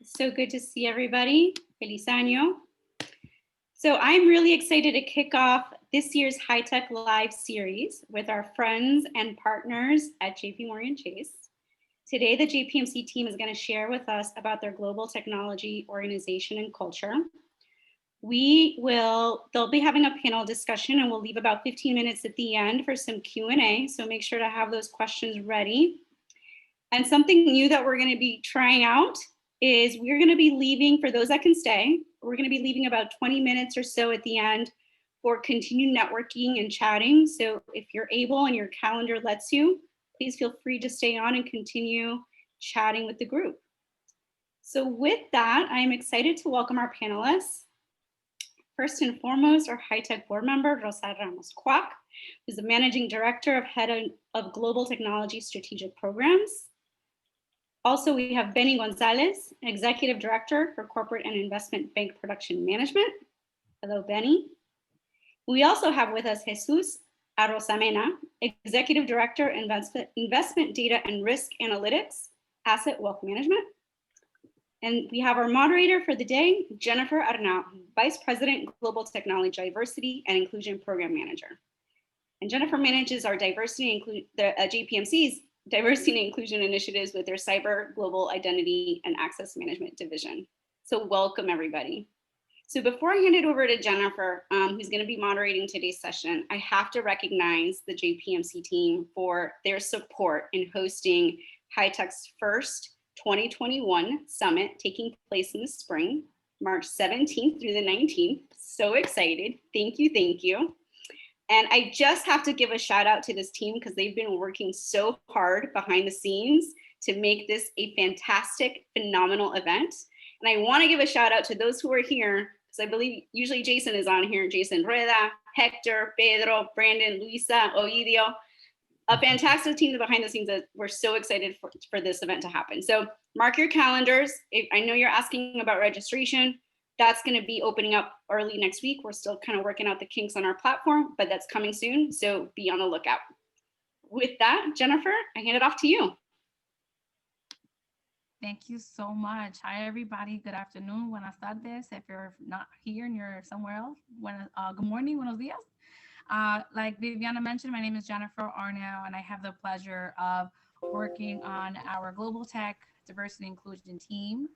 So good to see everybody. Feliz año. So I'm really excited to kick off this year's High Tech Live series with our friends and partners at JPMorgan Chase. Today, the JPMC team is going to share with us about their global technology organization and culture. They'll be having a panel discussion and we'll leave about 15 minutes at the end for some Q&A. So make sure to have those questions ready. And something new that we're going to be trying out is we're going to be leaving, for those that can stay, we're going to be leaving about 20 minutes or so at the end for continued networking and chatting. So if you're able and your calendar lets you, please feel free to stay on and continue chatting with the group. So with that, I'm excited to welcome our panelists. First and foremost, our high-tech board member, Rosa Ramos-Kwak, who's the Managing Director Head of Global Technology Strategic Programs. Also, we have Benny Gonzalez, Executive Director for Corporate and Investment Bank Production Management. Hello, Benny. We also have with us Jesus Arosamena, Executive Director, Investment Data and Risk Analytics, Asset Wealth Management. And we have our moderator for the day, Jennifer Arnau, Vice President, Global Technology Diversity and Inclusion Program Manager. And Jennifer manages our JPMC's diversity and inclusion initiatives with their cyber, global identity, and access management division. So welcome, everybody. So before I hand it over to Jennifer, who's going to be moderating today's session, I have to recognize the JPMC team for their support in hosting High Tech's first 2021 summit taking place in the spring, March 17th through the 19th. So excited. Thank you. Thank you. And I just have to give a shout out to this team because they've been working so hard behind the scenes to make this a fantastic, phenomenal event. And I want to give a shout out to those who are here, because I believe usually Jason is on here, Jason Rueda, Hector, Pedro, Brandon, Luisa, Oidio, a fantastic team behind the scenes that we're so excited for this event to happen. So mark your calendars. I know you're asking about registration. That's going to be opening up early next week. We're still kind of working out the kinks on our platform, but that's coming soon. So be on the lookout. With that, Jennifer, I hand it off to you. Thank you so much. Hi, everybody. Good afternoon. Buenas tardes. If you're not here and you're somewhere else, good morning, buenos dias. Like Viviana mentioned, my name is Jennifer Arnau, and I have the pleasure of working on our Global Tech Diversity and Inclusion team.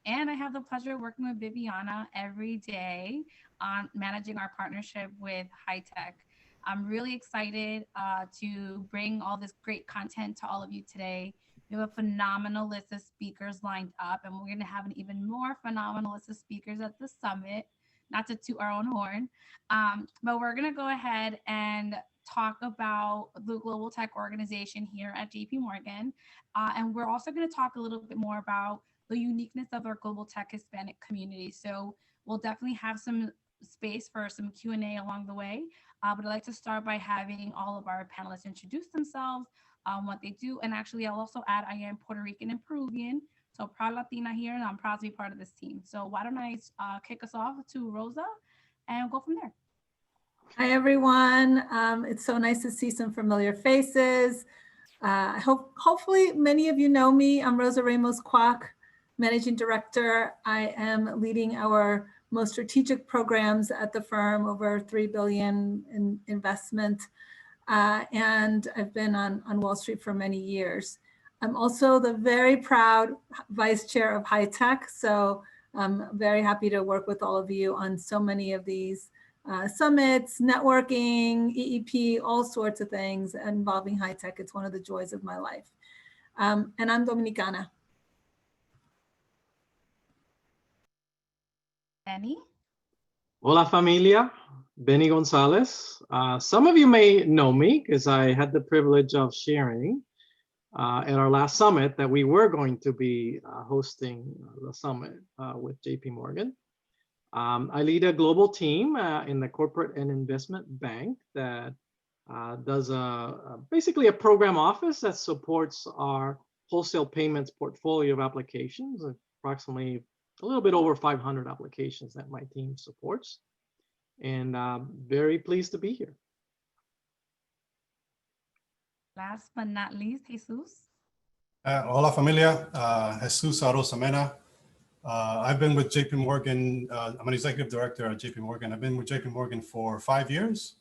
And I have the pleasure of working with Viviana every day on managing our partnership with High Tech. I'm really excited to bring all this great content to all of you today. We have a phenomenal list of speakers lined up, and we're going to have an even more phenomenal list of speakers at the summit, not to toot our own horn, but we're going to go ahead and talk about the Global Tech organization here at JPMorgan. And we're also going to talk a little bit more about the uniqueness of our Global Tech Hispanic community. So we'll definitely have some space for some Q&A along the way. But I'd like to start by having all of our panelists introduce themselves, what they do. And actually, I'll also add, I am Puerto Rican and Peruvian. So proud Latina here, and I'm proud to be part of this team. So why don't I kick us off to Rosa and go from there. Hi, everyone. It's so nice to see some familiar faces. Hopefully many of you know me. I'm Rosa Ramos-Kwak, Managing Director. I am leading our most strategic programs at the firm, over $3 billion in investment. And I've been on Wall Street for many years. I'm also the very proud Vice Chair of High Tech. So I'm very happy to work with all of you on so many of these summits, networking, EEP, all sorts of things involving high tech. It's one of the joys of my life. And I'm Dominicana. Benny? Hola familia, Benny Gonzalez. Some of you may know me because I had the privilege of sharing at our last summit that we were going to be hosting the summit with JPMorgan. I lead a global team in the corporate and investment bank that does basically a program office that supports our wholesale payments portfolio of applications, approximately a little bit over 500 applications that my team supports. And very pleased to be here. Last but not least, Jesus. Hola familia, Jesus Arosamena. I've been with JPMorgan. I'm an executive director at JPMorgan. I've been with JPMorgan for 5 years.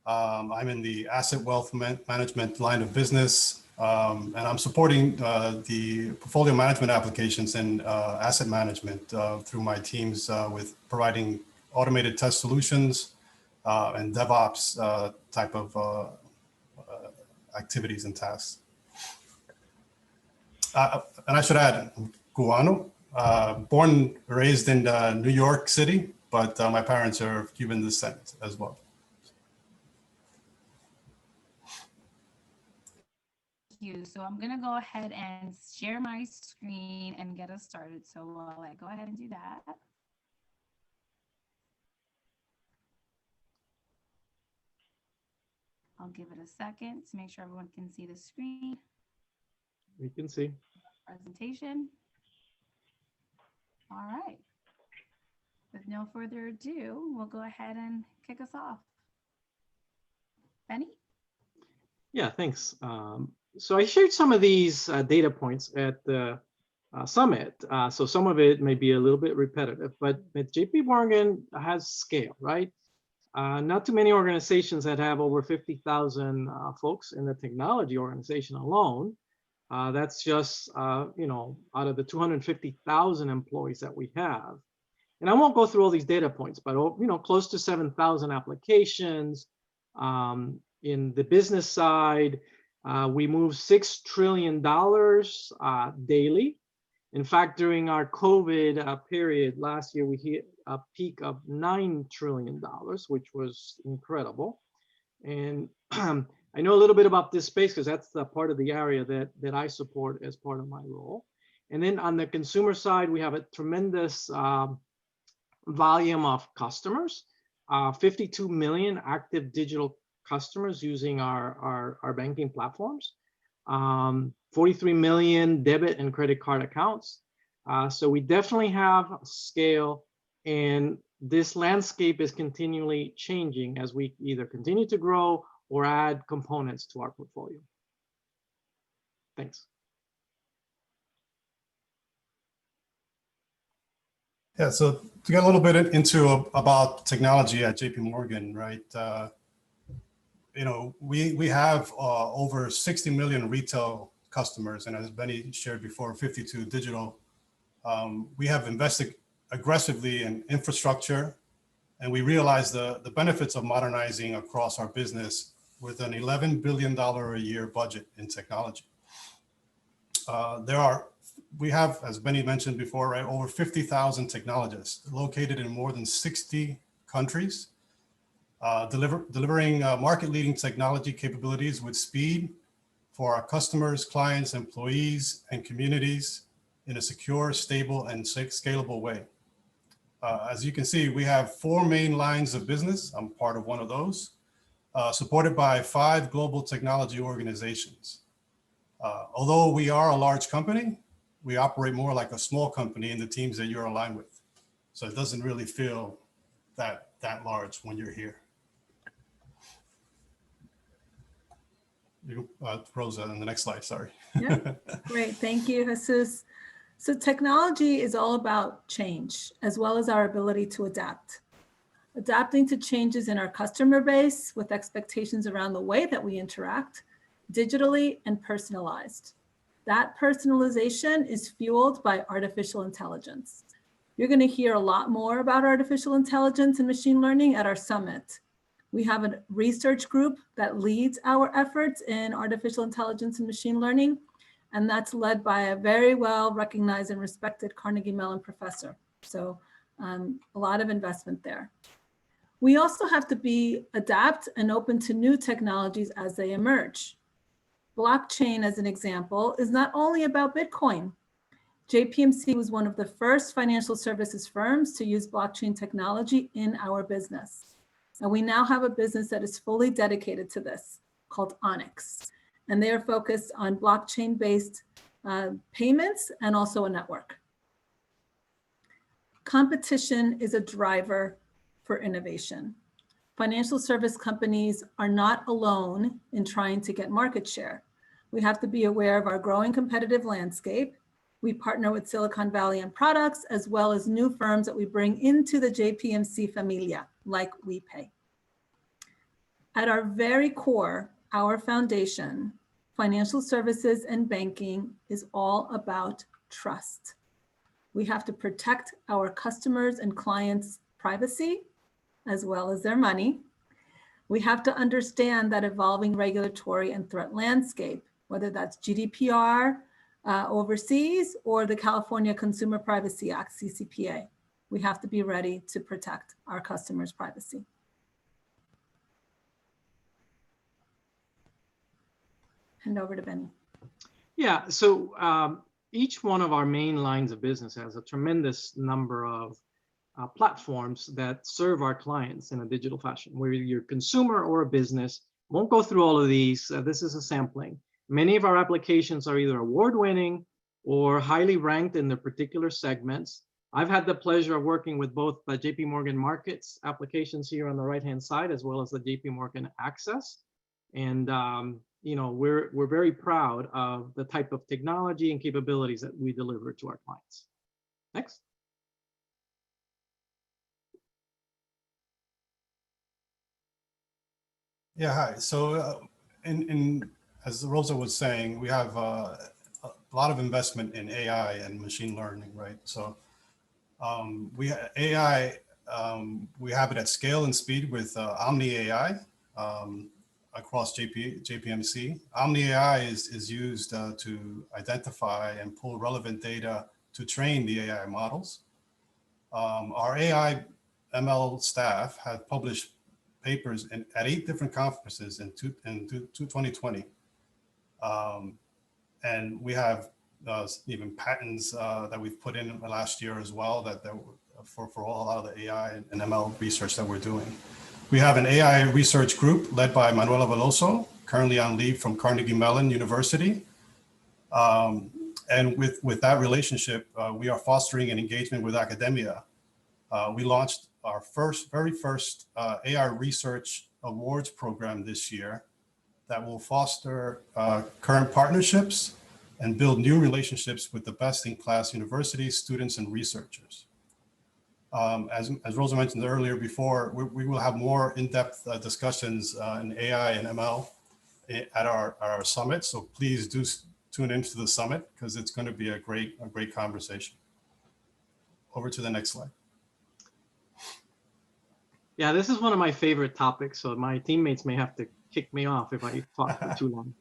I'm in the asset wealth management line of business, and I'm supporting the portfolio management applications and asset management through my teams with providing automated test solutions and DevOps type of activities and tasks. And I should add, Cubano, born and raised in New York City, but my parents are of Cuban descent as well. Thank you. So I'm gonna go ahead and share my screen and get us started. So while I go ahead and do that. I'll give it a second to make sure everyone can see the screen. We can see. Presentation. All right. With no further ado, we'll go ahead and kick us off. Benny? Yeah, thanks. So I shared some of these data points at the summit. So some of it may be a little bit repetitive, but JP Morgan has scale, right? Not too many organizations that have over 50,000 folks in the technology organization alone. That's just, you know, out of the 250,000 employees that we have. And I won't go through all these data points, but, you know, close to 7,000 applications. In the business side, we move $6 trillion daily. In fact, during our COVID period last year, we hit a peak of $9 trillion, which was incredible. And I know a little bit about this space because that's the part of the area that I support as part of my role. And then on the consumer side, we have a tremendous volume of customers, 52 million active digital customers using our banking platforms, 43 million debit and credit card accounts. So we definitely have scale, and this landscape is continually changing as we either continue to grow or add components to our portfolio. Thanks. Yeah, so to get a little bit into about technology at JP Morgan, right? You know, we have over 60 million retail customers, and as Benny shared before, 52 digital. We have invested aggressively in infrastructure, and we realize the benefits of modernizing across our business with an $11 billion a year budget in technology. We have, as Benny mentioned before, right, over 50,000 technologists located in more than 60 countries, delivering market-leading technology capabilities with speed for our customers, clients, employees, and communities in a secure, stable, and scalable way. As you can see, we have 4 main lines of business. I'm part of one of those, supported by 5 global technology organizations. Although we are a large company, we operate more like a small company in the teams that you're aligned with. So it doesn't really feel that large when you're here. Rosa, on the next slide, sorry. Yeah, great, thank you, Jesus. So technology is all about change, as well as our ability to adapt. Adapting to changes in our customer base with expectations around the way that we interact, digitally and personalized. That personalization is fueled by artificial intelligence. You're going to hear a lot more about artificial intelligence and machine learning at our summit. We have a research group that leads our efforts in artificial intelligence and machine learning, and that's led by a very well recognized and respected Carnegie Mellon professor. So a lot of investment there. We also have to adapt and open to new technologies as they emerge. Blockchain, as an example, is not only about Bitcoin. JPMC was one of the first financial services firms to use blockchain technology in our business. And we now have a business that is fully dedicated to this, called Onyx. And they are focused on blockchain-based payments and also a network. Competition is a driver for innovation. Financial service companies are not alone in trying to get market share. We have to be aware of our growing competitive landscape. We partner with Silicon Valley on products, as well as new firms that we bring into the JPMC familia, like WePay. At our very core, our foundation, financial services and banking, is all about trust. We have to protect our customers' and clients' privacy, as well as their money. We have to understand that evolving regulatory and threat landscape, whether that's GDPR overseas or the California Consumer Privacy Act, CCPA. We have to be ready to protect our customers' privacy. Hand over to Benny. Yeah, so each one of our main lines of business has a tremendous number of platforms that serve our clients in a digital fashion. Whether you're a consumer or a business, won't go through all of these. This is a sampling. Many of our applications are either award-winning or highly ranked in their particular segments. I've had the pleasure of working with both the JPMorgan Markets applications here on the right-hand side, as well as the JPMorgan Access. And you know, we're very proud of the type of technology and capabilities that we deliver to our clients. Next. Yeah, hi. So as Rosa was saying, we have a lot of investment in AI and machine learning, right? So AI, we have it at scale and speed with Omni AI across JPMC. Omni AI is used to identify and pull relevant data to train the AI models. Our AI ML staff have published papers at 8 different conferences in 2020. And we have even patents that we've put in last year as well that for a lot of the AI and ML research that we're doing. We have an AI research group led by Manuela Veloso, currently on leave from Carnegie Mellon University. And with that relationship, we are fostering an engagement with academia. We launched our very first AI Research Awards program this year that will foster current partnerships and build new relationships with the best-in-class universities, students, and researchers. As Rosa mentioned earlier before, we will have more in-depth discussions in AI and ML at our summit. So please do tune into the summit because it's going to be a great conversation. Over to the next slide. Yeah, this is one of my favorite topics, so my teammates may have to kick me off if I talk for too long.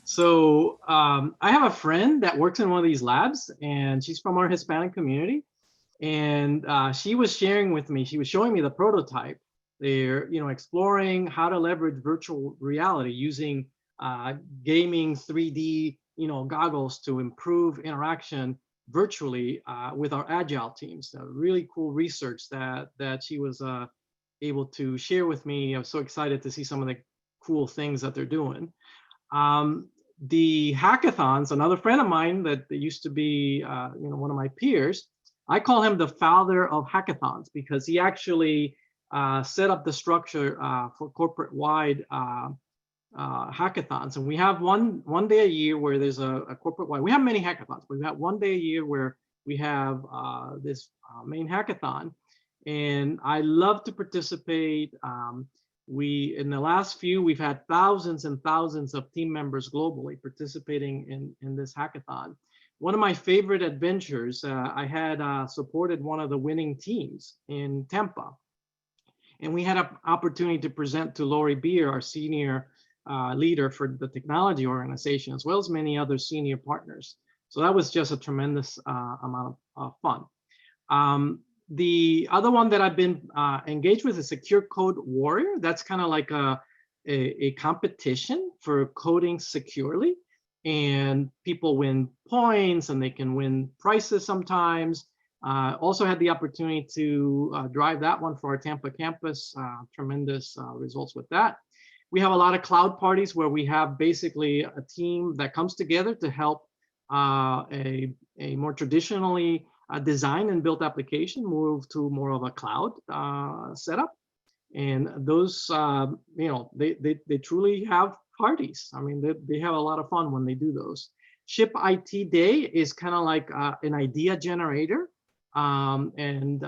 So I have a friend that works in one of these labs, and she's from our Hispanic community. And she was sharing with me, she was showing me the prototype. They're, exploring how to leverage virtual reality using gaming 3D, goggles to improve interaction virtually with our agile teams. So really cool research that she was able to share with me. I was so excited to see some of the cool things that they're doing. The hackathons, another friend of mine that used to be, one of my peers, I call him the father of hackathons because he actually set up the structure for corporate-wide hackathons. And we have one day a year where there's a corporate-wide, we have many hackathons, but we have one day a year where we have this main hackathon. And I love to participate. In the last few, we've had thousands and thousands of team members globally participating in this hackathon. One of my favorite adventures, I had supported one of the winning teams in Tampa. And we had an opportunity to present to Lori Beer, our senior leader for the technology organization, as well as many other senior partners. So that was just a tremendous amount of fun. The other one that I've been engaged with is Secure Code Warrior. That's kind of like a competition for coding securely. And people win points and they can win prizes sometimes. Also had the opportunity to drive that one for our Tampa campus. Tremendous results with that. We have a lot of cloud parties where we have basically a team that comes together to help a more traditionally design and built application move to more of a cloud setup. And those, they truly have parties. I mean, they have a lot of fun when they do those. Ship IT Day is kind of like an idea generator, and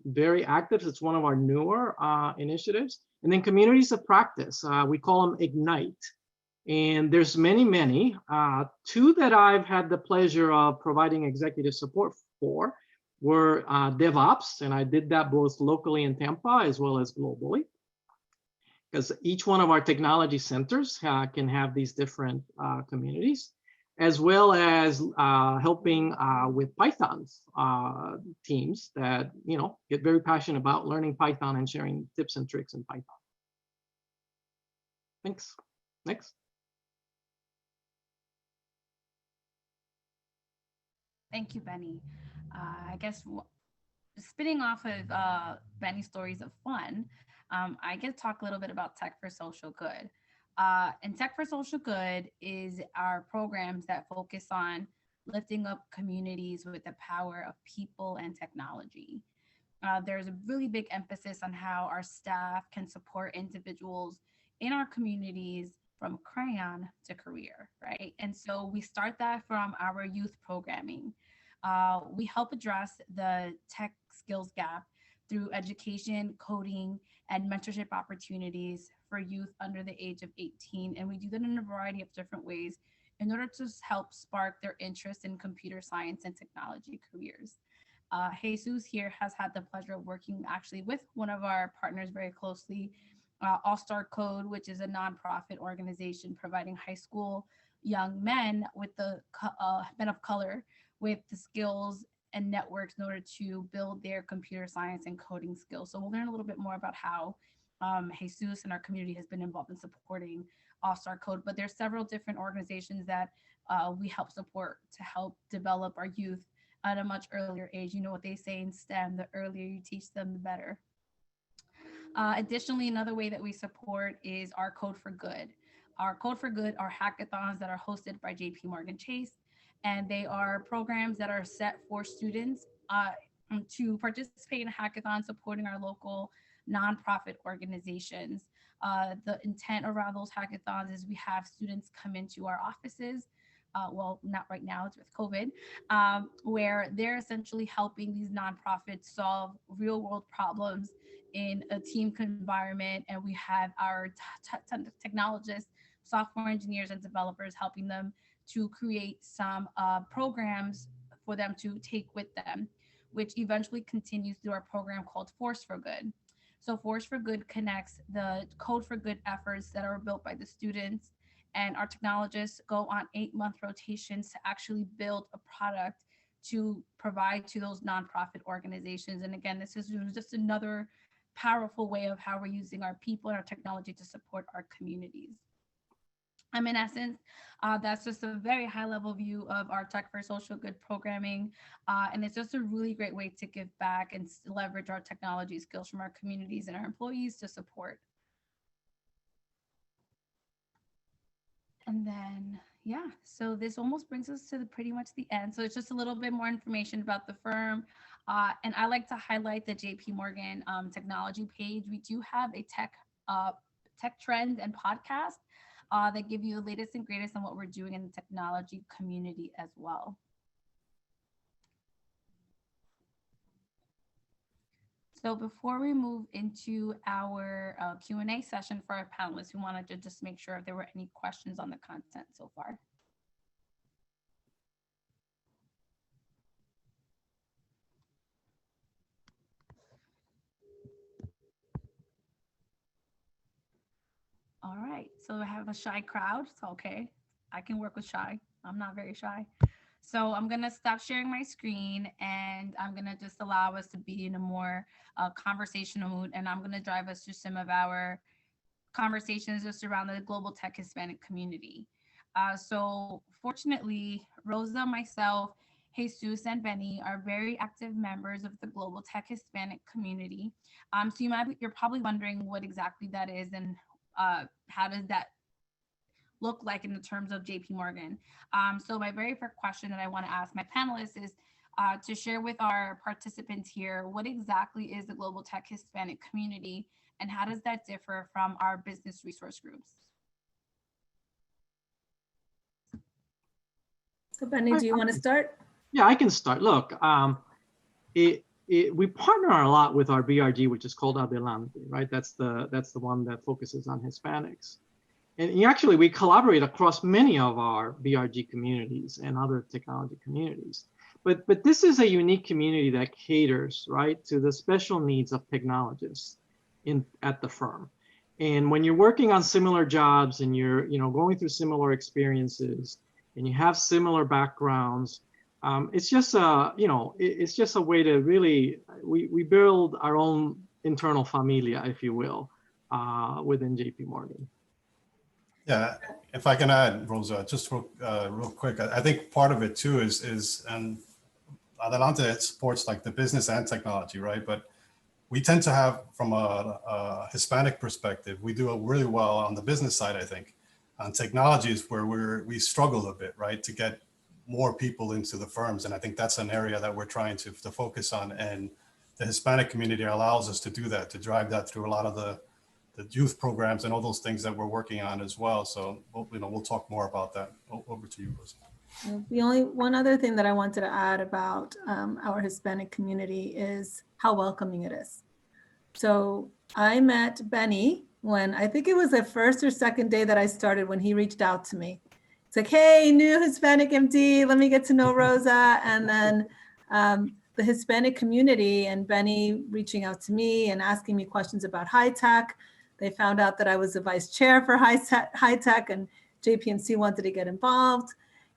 very active. It's one of our newer initiatives. And then communities of practice, we call them Ignite. And there's many, many. Two that I've had the pleasure of providing executive support for were DevOps, and I did that both locally in Tampa as well as globally, because each one of our technology centers can have these different communities, as well as helping with Python teams that get very passionate about learning Python and sharing tips and tricks in Python. Thanks. Next. Thank you, Benny. I guess spinning off of Benny's stories of fun, I get to talk a little bit about Tech for Social Good. And Tech for Social Good is our programs that focus on lifting up communities with the power of people and technology. There's a really big emphasis on how our staff can support individuals in our communities from crayon to career, right? And so we start that from our youth programming. We help address the tech skills gap through education, coding, and mentorship opportunities for youth under the age of 18. And we do that in a variety of different ways in order to help spark their interest in computer science and technology careers. Jesus here has had the pleasure of working actually with one of our partners very closely, All-Star Code, which is a nonprofit organization providing high school young men with the men of color with the skills and networks in order to build their computer science and coding skills. So we'll learn a little bit more about how Jesus and our community has been involved in supporting All-Star Code, but there's several different organizations that we help support to help develop our youth at a much earlier age. You know what they say in STEM, the earlier you teach them, the better. Additionally, another way that we support is our Code for Good. Our Code for Good are hackathons that are hosted by JPMorgan Chase, and they are programs that are set for students to participate in a hackathon supporting our local nonprofit organizations. The intent around those hackathons is we have students come into our offices, well, not right now, it's with COVID, where they're essentially helping these nonprofits solve real world problems in a team environment. And we have our technologists, software engineers, and developers helping them to create some programs for them to take with them, which eventually continues through our program called Force for Good. So Force for Good connects the Code for Good efforts that are built by the students, and our technologists go on 8-month rotations to actually build a product to provide to those nonprofit organizations. And again, this is just another powerful way of how we're using our people and our technology to support our communities. In essence, that's just a very high level view of our Tech for Social Good programming. And it's just a really great way to give back and leverage our technology skills from our communities and our employees to support. And then, yeah, so this almost brings us to pretty much the end. So it's just a little bit more information about the firm. And I like to highlight the JPMorgan technology page. We do have a tech trends and podcast that give you the latest and greatest on what we're doing in the technology community as well. So before we move into our Q&A session for our panelists, we wanted to just make sure if there were any questions on the content so far. All right, so I have a shy crowd. It's okay. I can work with shy. I'm not very shy. So I'm gonna stop sharing my screen and I'm gonna just allow us to be in a more conversational mood, and I'm gonna drive us through some of our conversations just around the global tech Hispanic community. So fortunately, Rosa, myself, Jesus, and Benny are very active members of the global tech Hispanic community. So you're probably wondering what exactly that is and how does that look like in the terms of JPMorgan. So my very first question that I want to ask my panelists is to share with our participants here, what exactly is the global tech Hispanic community and how does that differ from our business resource groups? So Benny, do you want to start? Yeah, I can start. Look, we partner a lot with our BRG, which is called Adelante, right? That's the one that focuses on Hispanics. And actually, we collaborate across many of our BRG communities and other technology communities. But this is a unique community that caters, right, to the special needs of technologists at the firm. And when you're working on similar jobs and you're going through similar experiences and you have similar backgrounds, it's just it's just a way to really we build our own internal familia, if you will, within JPMorgan. Yeah, if I can add, Rosa, just real quick, I think part of it too is and Adelante supports like the business and technology, right? But we tend to have, from a Hispanic perspective, we do really well on the business side, I think. On technology is where we struggle a bit, right? To get more people into the firms. And I think that's an area that we're trying to focus on. And the Hispanic community allows us to do that, to drive that through a lot of the youth programs and all those things that we're working on as well. So, we'll talk more about that. Over to you, Rosa. The only one other thing that I wanted to add about our Hispanic community is how welcoming it is. So I met Benny when I think it was the first or second day that I started, when he reached out to me. It's like, hey, new Hispanic MD, let me get to know Rosa. And then the Hispanic community and Benny reaching out to me and asking me questions about high tech. They found out that I was the vice chair for high tech and JPMC wanted to get involved.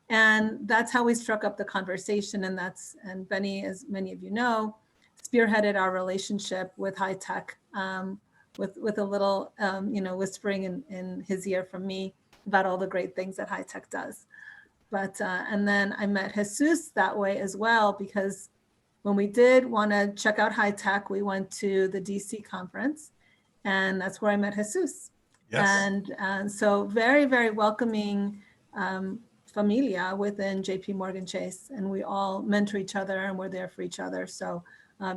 And that's how we struck up the conversation. And Benny, as many of you know, spearheaded our relationship with high tech, with a little, whispering in his ear from me about all the great things that high tech does. But, and then I met Jesus that way as well, because when we did want to check out high tech, we went to the DC conference, and that's where I met Jesus. Yes. And so very, very welcoming familia within JPMorgan Chase, and we all mentor each other and we're there for each other. So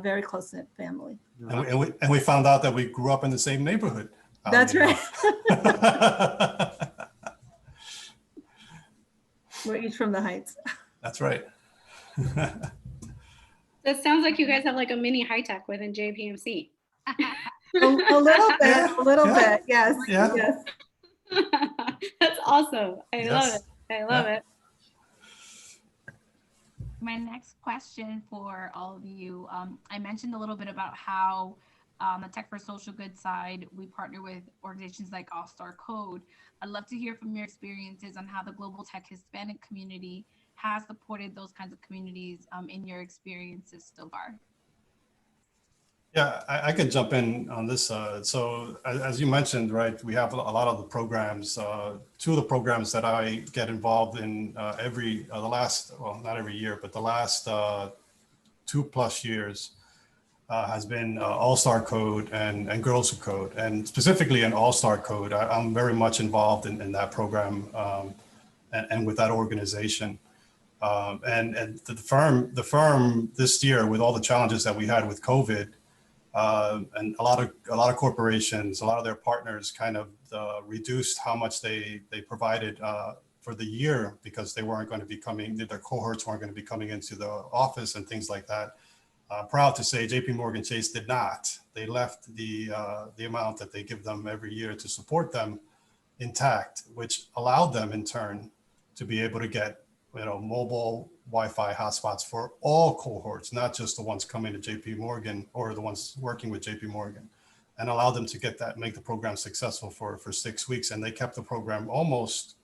very close-knit family. And we found out that we grew up in the same neighborhood. That's right. We're each from the Heights. That's right. That sounds like you guys have like a mini high tech within JPMC. A little bit, yes. Yeah. Yes. That's awesome. I love it. I love it. My next question for all of you, I mentioned a little bit about how on the Tech for Social Good side, we partner with organizations like All Star Code. I'd love to hear from your experiences on how the global tech Hispanic community has supported those kinds of communities in your experiences so far. Yeah, I could jump in on this. So as you mentioned, right, we have a lot of the programs. Two of the programs that I get involved in not every year, but the last 2+ years has been All-Star Code and Girls Who Code. And specifically in All-Star Code, I'm very much involved in that program and with that organization. And the firm this year, with all the challenges that we had with COVID, and a lot of corporations, a lot of their partners kind of reduced how much they provided for the year, because they weren't going to be their cohorts weren't going to be coming into the office and things like that. Proud to say JPMorgan Chase did not. They left the amount that they give them every year to support them intact, which allowed them in turn to be able to get mobile Wi-Fi hotspots for all cohorts, not just the ones coming to JPMorgan or the ones working with JPMorgan, and allow them to make the program successful for 6 weeks. And they kept the program almost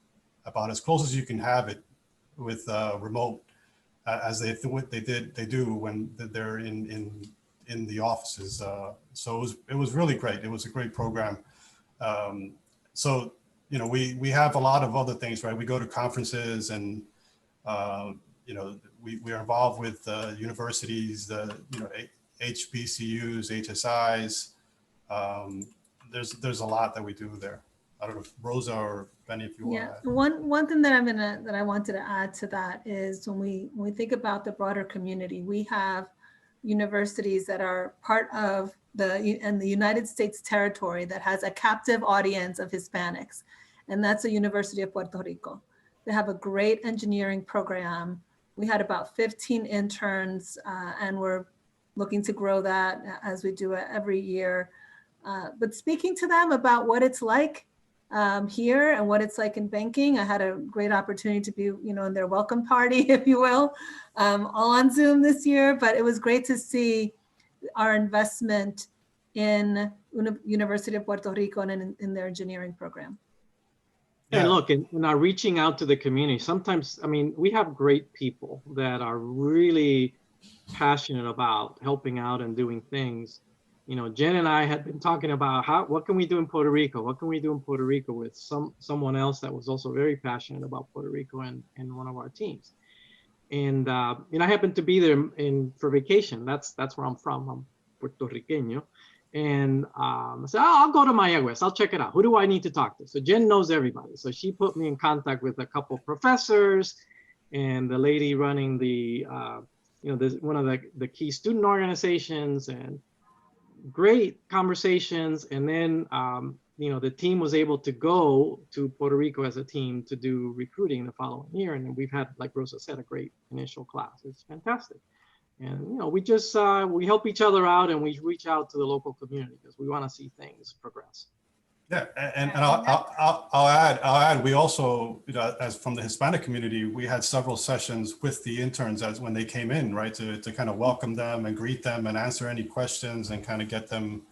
about as close as you can have it with remote, as they do when they're in the offices. So it was really great. It was a great program. So we have a lot of other things, right? We go to conferences and we are involved with universities, HBCUs, HSIs. There's a lot that we do there. I don't know if Rosa or Benny, if you want to add. One thing that I wanted to add to that is when we think about the broader community, we have universities that are part of the United States territory that has a captive audience of Hispanics, and that's the University of Puerto Rico. They have a great engineering program. We had about 15 interns, and we're looking to grow that as we do it every year. But speaking to them about what it's like here and what it's like in banking, I had a great opportunity to be, in their welcome party, if you will, all on Zoom this year. But it was great to see our investment in University of Puerto Rico and in their engineering program. And look, in our reaching out to the community, sometimes, I mean, we have great people that are really passionate about helping out and doing things. Jen and I had been talking about what can we do in Puerto Rico? What can we do in Puerto Rico with someone else that was also very passionate about Puerto Rico and one of our teams. And I happened to be there for vacation. That's where I'm from. I'm Puerto Riqueño. And I said, I'll go to Mayagüez. I'll check it out. Who do I need to talk to? So Jen knows everybody. So she put me in contact with a couple of professors and the lady running one of the key student organizations, and great conversations. And then, the team was able to go to Puerto Rico as a team to do recruiting the following year. And we've had, like Rosa said, a great initial class. It's fantastic. And, we just, we help each other out, and we reach out to the local community because we want to see things progress. Yeah, and I'll add, we also, as from the Hispanic community, we had several sessions with the interns as when they came in, right, to kind of welcome them and greet them and answer any questions and kind of get them,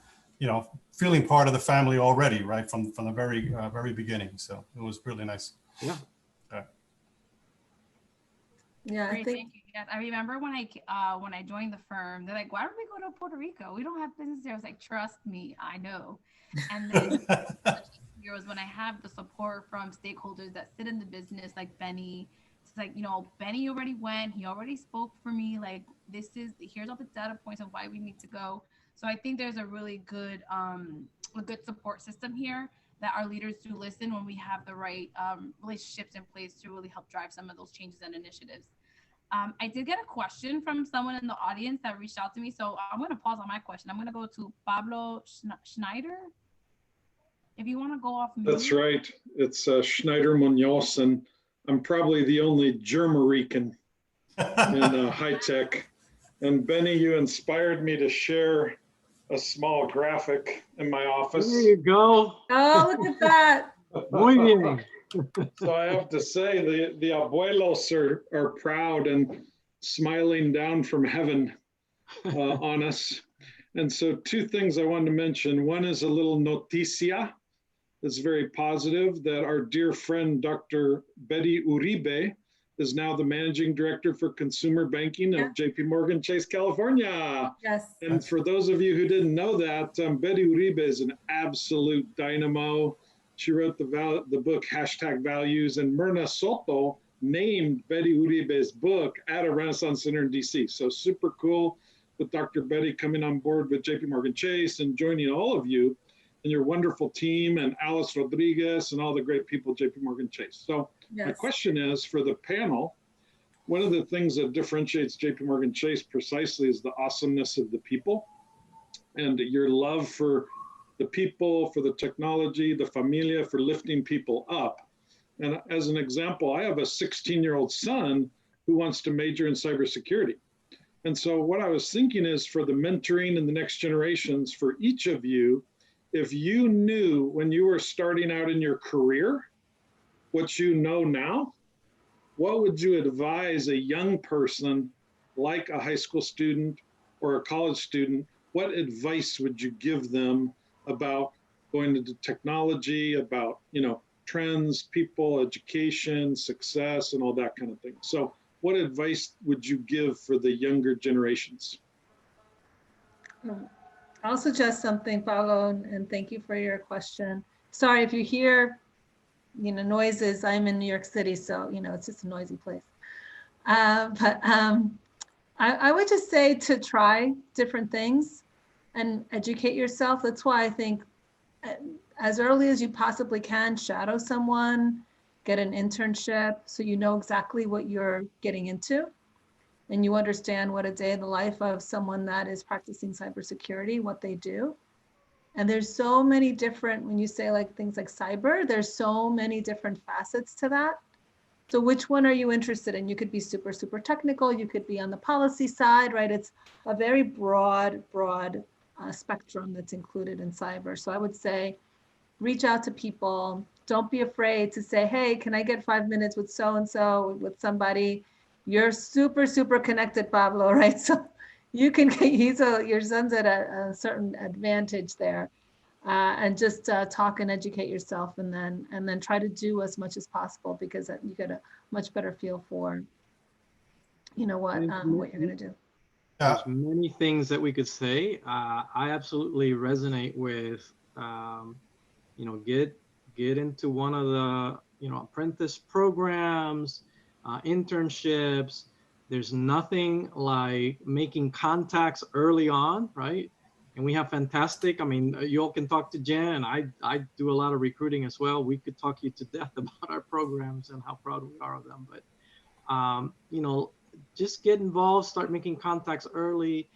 feeling part of the family already, right, from the very beginning. So it was really nice. Yeah. Yeah, Great, thank you. Yes, I remember when I joined the firm, they're like, "Why don't we go to Puerto Rico? We don't have business there." I was like, "Trust me, I know." And then here was when I have the support from stakeholders that sit in the business, like Benny. It's like, Benny already went. He already spoke for me. Like, here's all the data points of why we need to go. So I think there's a really good support system here that our leaders do listen when we have the right relationships in place to really help drive some of those changes and initiatives. I did get a question from someone in the audience that reached out to me. So I'm going to pause on my question. I'm going to go to Pablo Schneider. If you want to go off mute. That's right. It's Schneider Munoz, and I'm probably the only Germarican in high tech. And Benny, you inspired me to share a small graphic in my office. There you go. Oh, look at that. Muy bien. So I have to say, the abuelos are proud and smiling down from heaven on us. And so 2 things I wanted to mention. One is a little noticia that's very positive, that our dear friend, Dr. Betty Uribe, is now the managing director for consumer banking of JPMorgan Chase, California. Yes. And for those of you who didn't know that, Betty Uribe is an absolute dynamo. She wrote the book #Values, and Myrna Soto named Betty Uribe's book at a Renaissance Center in DC. So super cool with Dr. Betty coming on board with JPMorgan Chase and joining all of you and your wonderful team, and Alice Rodriguez and all the great people at JPMorgan Chase. So my question is for the panel, one of the things that differentiates JPMorgan Chase precisely is the awesomeness of the people and your love for the people, for the technology, the familia, for lifting people up. And as an example, I have a 16-year-old son who wants to major in cybersecurity. And so what I was thinking is, for the mentoring and the next generations, for each of you, if you knew when you were starting out in your career what you know now, what would you advise a young person like a high school student or a college student? What advice would you give them about going into technology, about, trends, people, education, success, and all that kind of thing? So what advice would you give for the younger generations? I'll suggest something, Paulo, and thank you for your question. Sorry if you hear, noises. I'm in New York City, so, it's just a noisy place. But I would just say to try different things and educate yourself. That's why I think as early as you possibly can, shadow someone, get an internship so you know exactly what you're getting into. And you understand what a day in the life of someone that is practicing cybersecurity, what they do. And there's so many different, when you say like things like cyber, there's so many different facets to that. So which one are you interested in? You could be super, super technical. You could be on the policy side, right? It's a very broad spectrum that's included in cyber. So I would say, reach out to people. Don't be afraid to say, hey, can I get 5 minutes with so-and-so, with somebody? You're super, super connected, Pablo, right? So you can, your son's at a certain advantage there. And just talk and educate yourself, and then try to do as much as possible, because you get a much better feel for, what you're gonna do. There's many things that we could say. I absolutely resonate with, get into one of the, apprentice programs, internships. There's nothing like making contacts early on, right? And we have fantastic, you all can talk to Jen, and I do a lot of recruiting as well. We could talk you to death about our programs and how proud we are of them. But, just get involved, start making contacts early.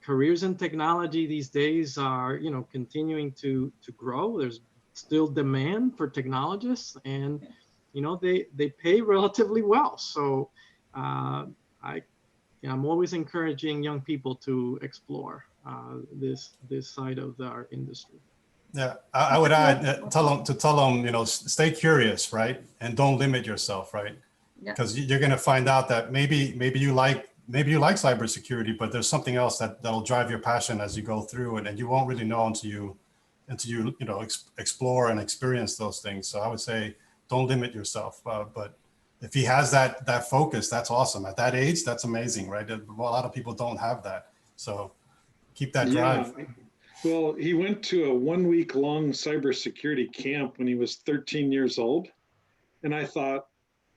Careers in technology these days are, continuing to grow. There's still demand for technologists, and, they pay relatively well. So I'm always encouraging young people to explore this side of our industry. Yeah, I would add, tell them, stay curious, right? And don't limit yourself, right? Because you're going to find out that maybe you like cybersecurity, but there's something else that'll drive your passion as you go through it, and you won't really know until you explore and experience those things. So I would say, don't limit yourself. But if he has that focus, that's awesome. At that age, that's amazing, right? A lot of people don't have that. So keep that drive. Yeah. Well, he went to a 1 week long cybersecurity camp when he was 13 years old. And I thought,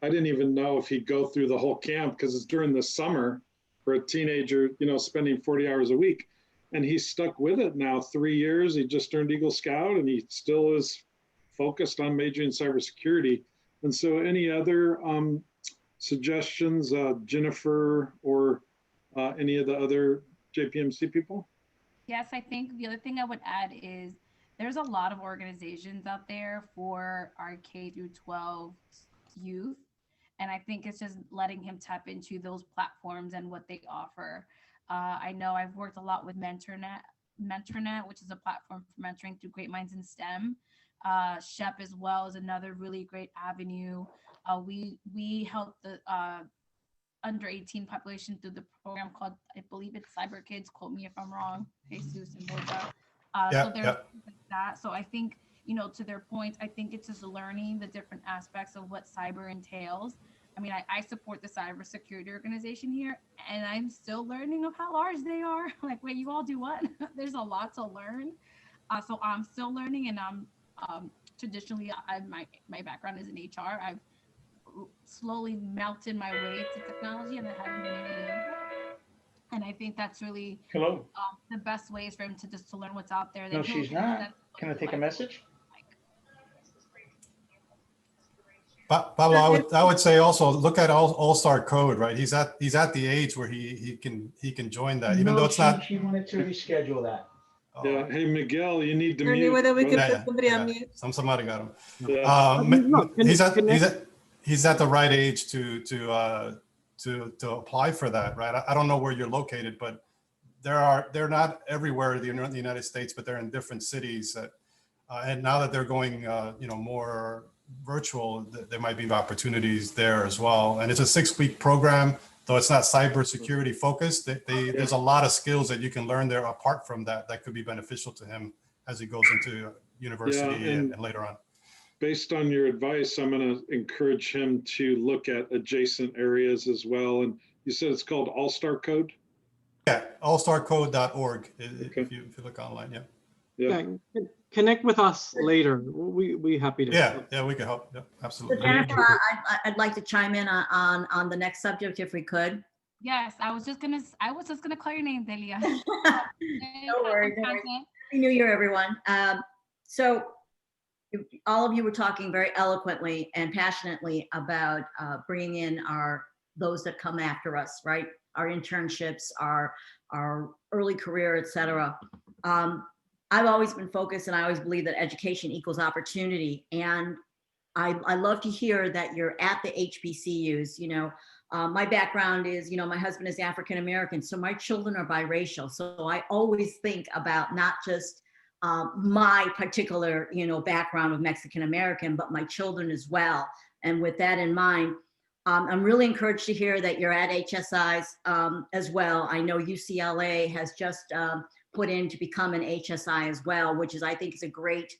I didn't even know if he'd go through the whole camp, because it's during the summer for a teenager, spending 40 hours a week. And he's stuck with it now 3 years. He just earned Eagle Scout, and he still is focused on majoring in cybersecurity. And so any other suggestions, Jennifer, or any of the other JPMC people? Yes, I think the other thing I would add is there's a lot of organizations out there for our K through 12 youth. And I think it's just letting him tap into those platforms and what they offer. I know I've worked a lot with MentorNet, which is a platform for mentoring through great minds in STEM. SHEP as well is another really great avenue. We help the under 18 population through the program called, I believe it's Cyber Kids, quote me if I'm wrong, Jesus and Boja. So there's like that. So I think, to their point, I think it's just learning the different aspects of what cyber entails. I support the cybersecurity organization here, and I'm still learning of how large they are. Like, wait, you all do what? There's a lot to learn. So I'm still learning, and I'm traditionally, my background is in HR. I've slowly melted my way to technology, and I haven't been able to learn that. And I think that's really the best ways for him to learn what's out there. No, she's not. Can I take a message? Pablo, I would say also look at All-Star Code, right? He's at the age where he can join that, even though it's not. She wanted to reschedule that. Yeah. Hey, Miguel, you need to mute. Whether we can put somebody on mute. Somebody got him. Yeah. He's at the right age to apply for that, right? I don't know where you're located, but they're not everywhere in the United States, but they're in different cities. And now that they're going, more virtual, there might be opportunities there as well. And it's a 6-week program, though it's not cybersecurity focused. There's a lot of skills that you can learn there apart from that could be beneficial to him as he goes into university and later on. Based on your advice, I'm going to encourage him to look at adjacent areas as well. And you said it's called All-Star Code? Yeah, allstarcode.org if you look online, Yeah. Connect with us later. We happy to. Yeah, we can help. Yeah, absolutely. So Jennifer, I'd like to chime in on the next subject if we could. Yes, I was just gonna call your name, Delia. No worries. Happy New Year, everyone. So all of you were talking very eloquently and passionately about bringing in those that come after us, right? Our internships, our early career, et cetera. I've always been focused, and I always believe that education equals opportunity. And I love to hear that you're at the HBCUs. You know, my background is, you know, my husband is African American, so my children are biracial. So I always think about not just my particular, you know, background of Mexican American, but my children as well. And with that in mind, I'm really encouraged to hear that you're at HSIs as well. I know UCLA has just put in to become an HSI as well, which is, I think, is a great.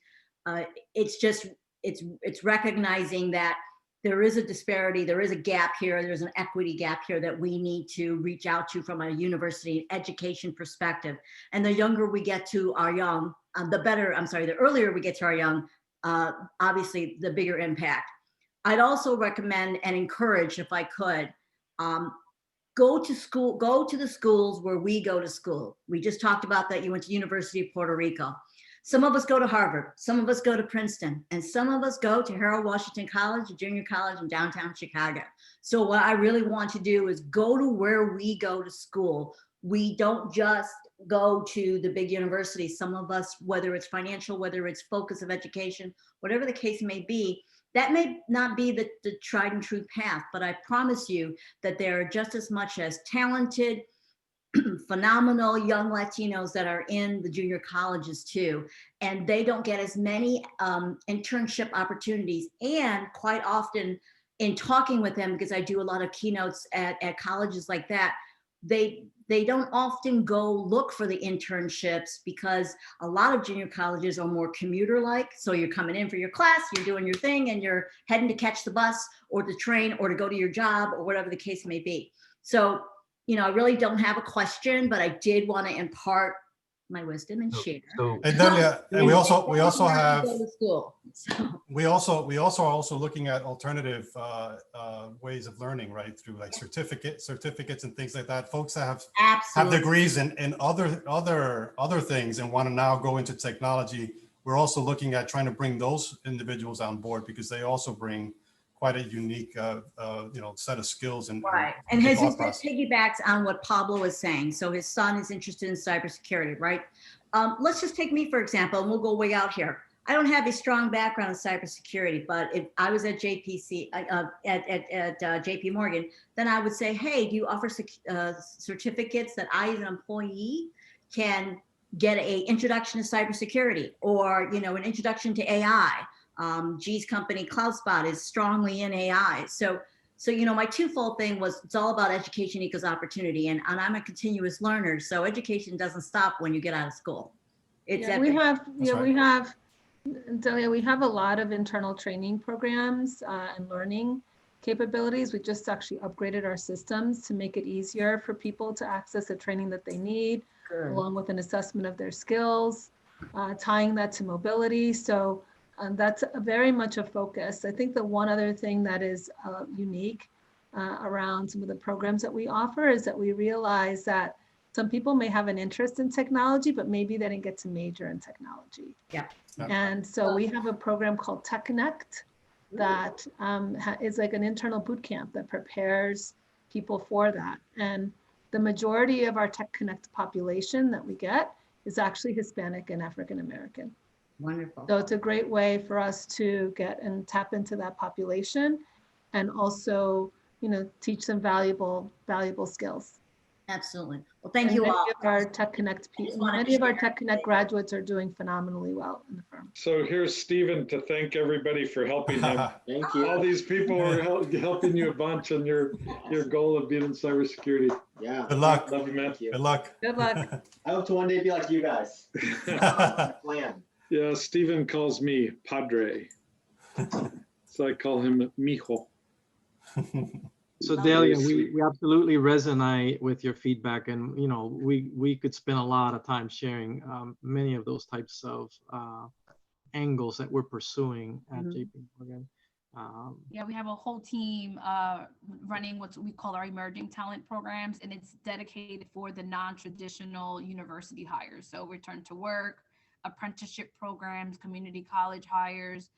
It's just it's recognizing that there is a disparity, there is a gap here, there's an equity gap here that we need to reach out to from a university education perspective. And the younger we get to our young, the earlier we get to our young, obviously the bigger impact. I'd also recommend and encourage, if I could, go to the schools where we go to school. We just talked about that you went to University of Puerto Rico. Some of us go to Harvard, some of us go to Princeton, and some of us go to Harold Washington College, a junior college in downtown Chicago. So what I really want to do is go to where we go to school. We don't just go to the big universities. Some of us, whether it's financial, whether it's focus of education, whatever the case may be, that may not be the tried and true path, but I promise you that there are just as much as talented, phenomenal young Latinos that are in the junior colleges too. And they don't get as many internship opportunities. And quite often in talking with them, because I do a lot of keynotes at colleges like that, they don't often go look for the internships because a lot of junior colleges are more commuter-like. So you're coming in for your class, you're doing your thing, and you're heading to catch the bus or the train or to go to your job or whatever the case may be. So, you know, I really don't have a question, but I did want to impart my wisdom and share. And Delia, and we also have, go to school. So. we also are also looking at alternative ways of learning, right? Through like certificates and things like that. Folks that have degrees in other things and want to now go into technology. We're also looking at trying to bring those individuals on board because they also bring quite a unique, set of skills and right. And his piggybacks on what Pablo was saying. So his son is interested in cybersecurity, right? Let's just take me for example, and we'll go way out here. I don't have a strong background in cybersecurity, but if I was at JPMorgan, then I would say, hey, do you offer certificates that I, as an employee, can get a introduction to cybersecurity, or an introduction to AI? G's company CloudSpot is strongly in AI. So my twofold thing was it's all about education equals opportunity, and I'm a continuous learner. So education doesn't stop when you get out of school. We have Delia, we have a lot of internal training programs and learning capabilities. We just actually upgraded our systems to make it easier for people to access the training that they need, along with an assessment of their skills, tying that to mobility. So that's very much a focus. I think the one other thing that is unique around some of the programs that we offer is that we realize that some people may have an interest in technology, but maybe they didn't get to major in technology. Yeah. And so we have a program called Tech Connect that is like an internal boot camp that prepares people for that. And the majority of our Tech Connect population that we get is actually Hispanic and African American. Wonderful. So it's a great way for us to get and tap into that population and also, teach them valuable skills. Absolutely. Well, thank you all. Many of our Tech Connect graduates are doing phenomenally well in the firm. So here's Stephen to thank everybody for helping him. Thank you. All these people are helping you a bunch on your goal of being in cybersecurity. Yeah. Good luck. Love you, man. Good luck. Good luck. I hope to one day be like you guys. Plan. Yeah, Stephen calls me Padre. So I call him Mijo. So Delia, we absolutely resonate with your feedback, and we could spend a lot of time sharing many of those types of angles that we're pursuing at JPMorgan. Yeah, we have a whole team running what we call our emerging talent programs, and it's dedicated for the non-traditional university hires. So return to work, apprenticeship programs, community college hires.